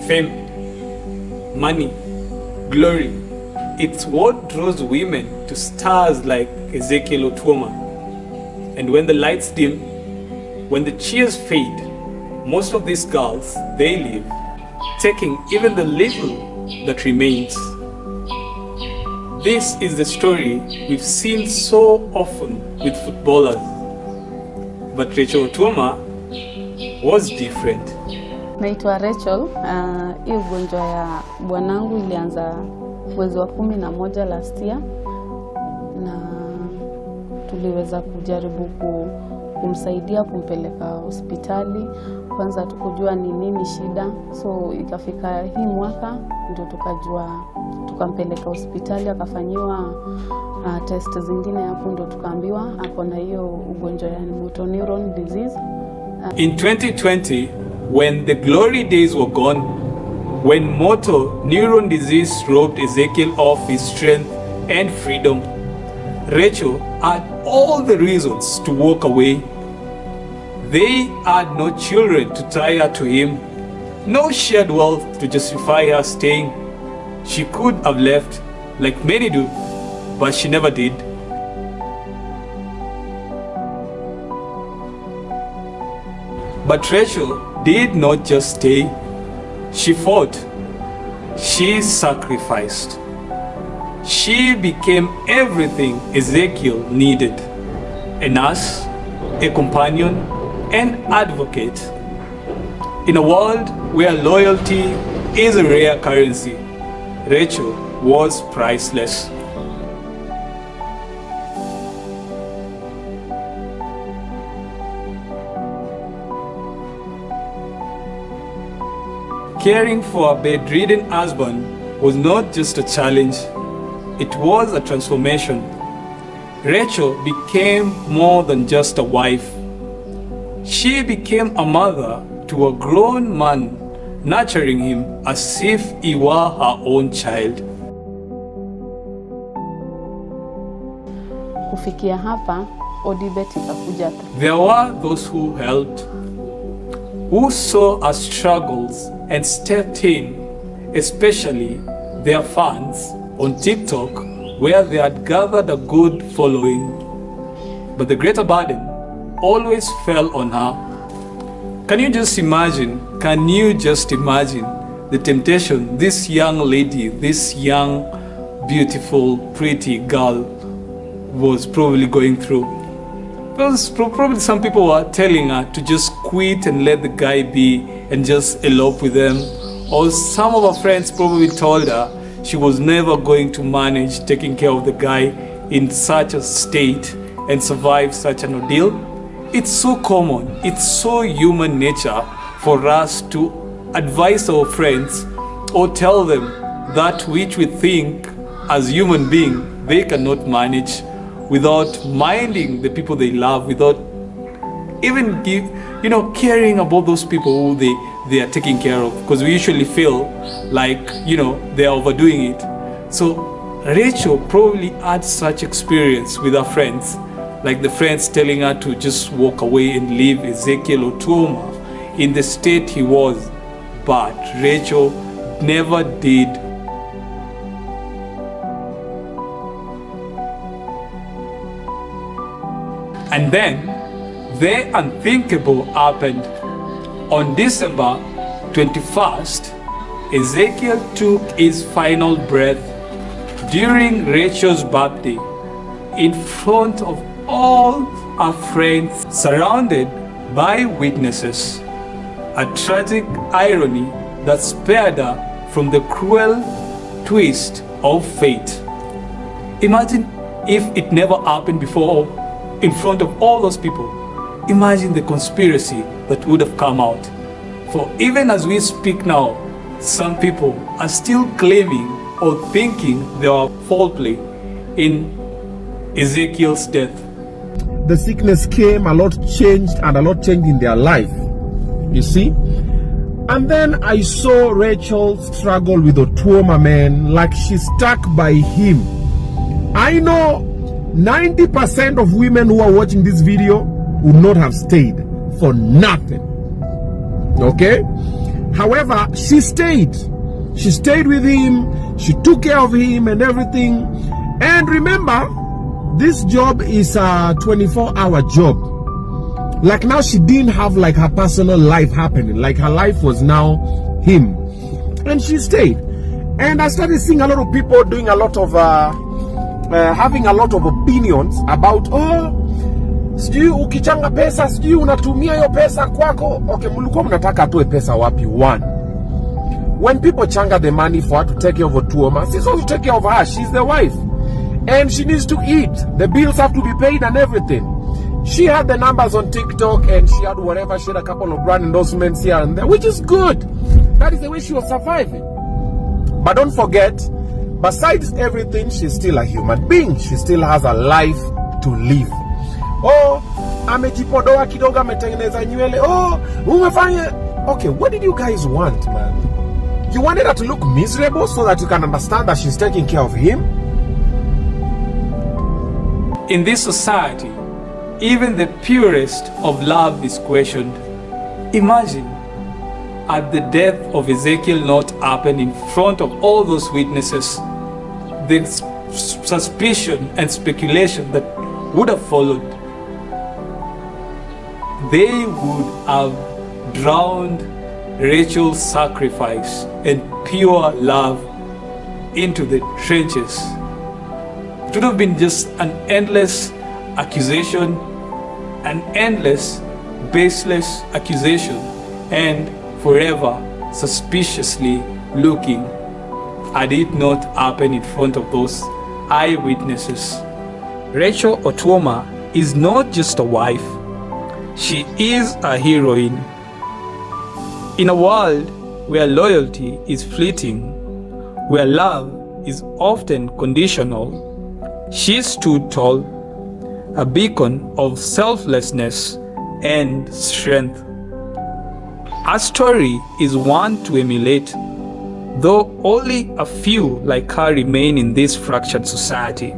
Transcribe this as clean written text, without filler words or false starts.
fame, money, glory. It's what draws women to stars like Ezekiel Otuoma. And when the lights dim, when the cheers fade, most of these girls, they leave, taking even the little that remains. This is the story we've seen so often with footballers. But Rachel Otuoma was different. Naitwa Rachel. Hii ugonjwa ya bwanangu ilianza mwezi wa 11 last year, na tuliweza kujaribu kumsaidia kumpeleka hospitali. Kwanza tukujua ni nini shida, so ikafika hii mwaka ndio tukajua, tukampeleka hospitali akafanyiwa test zingine, hapo ndio tukaambiwa ako na hiyo ugonjwa ya motorneurone disease. In 2020, when the glory days were gone, when motorneurone disease robbed Ezekiel of his strength and freedom, Rachel had all the reasons to walk away. They had no children to tie her to him, no shared wealth to justify her staying. She could have left, like many do, but she never did. But Rachel did not just stay. She fought. She sacrificed. She became everything Ezekiel needed: a nurse, a companion, an advocate. In a world where loyalty is a rare currency, Rachel was priceless. Caring for a bedridden husband was not just a challenge, it was a transformation. Rachel became more than just a wife. She became a mother to a grown man, nurturing him as if he were her own child. Kufikia hapa, Odibet ikakuja. There were those who helped, who saw our struggles and stepped in, especially their fans on TikTok, where they had gathered a good following. But the greater burden always fell on her. Can you just imagine the temptation this young lady, this young, beautiful, pretty girl was probably going through? Because probably some people were telling her to just quit and let the guy be and just elope with them. Or some of her friends probably told her she was never going to manage taking care of the guy in such a state and survive such an ordeal. It's so common, it's so human nature for us to advise our friends or tell them that which we think as human beings they cannot manage, without minding the people they love, without even caring about those people who they are taking care of, because we usually feel like they are overdoing it. So Rachel probably had such experience with her friends, like the friends telling her to just walk away and leave Ezekiel Otuoma in the state he was, but Rachel never did. And then the unthinkable happened. On December 21st, Ezekiel took his final breath during Rachel's birthday in front of all her friends, surrounded by witnesses. A tragic irony that spared her from the cruel twist of fate. Imagine if it never happened before in front of all those people. Imagine the conspiracy that would have come out. For even as we speak now, some people are still claiming or thinking there are foul play in Ezekiel's death. The sickness came, a lot changed in their life, you see. And then I saw Rachel struggle with Otuoma, man, like she's stuck by him. I know 90% of women who are watching this video would not have stayed for nothing. Okay? However, she stayed. She stayed with him. She took care of him and everything. And remember, this job is a 24-hour job. Like now, she didn't have like her personal life happening. Like her life was now him. And she stayed. And I started seeing a lot of people doing a lot of, having a lot of opinions about, sijui ukichanga pesa, sijui unatumia hiyo pesa kwako. Okay, mulikuwa mnataka atoe pesa wapi? One, when people changa the money for her to take care of Otuoma, she's also take care of her. She's the wife. And she needs to eat. The bills have to be paid and everything. She had the numbers on TikTok and she had whatever. She had a couple of brand endorsements here and there, which is good. That is the way she was surviving. But don't forget, besides everything, she's still a human being. She still has a life to live. Amejipodoa kidogo, ametengeneza nywele. Umefanya. Okay, what did you guys want, man? You wanted her to look miserable so that you can understand that she's taking care of him? In this society, even the purest of love is questioned. Imagine, had the death of Ezekiel not happened in front of all those witnesses, the suspicion and speculation that would have followed, they would have drowned Rachel's sacrifice and pure love into the trenches. It would have been just an endless accusation, an endless, baseless accusation, and forever suspiciously looking had it not happened in front of those eyewitnesses. Rachel Otuoma is not just a wife, she is a heroine. In a world where loyalty is fleeting, where love is often conditional, she stood tall, a beacon of selflessness and strength. Her story is one to emulate, though only a few like her remain in this fractured society.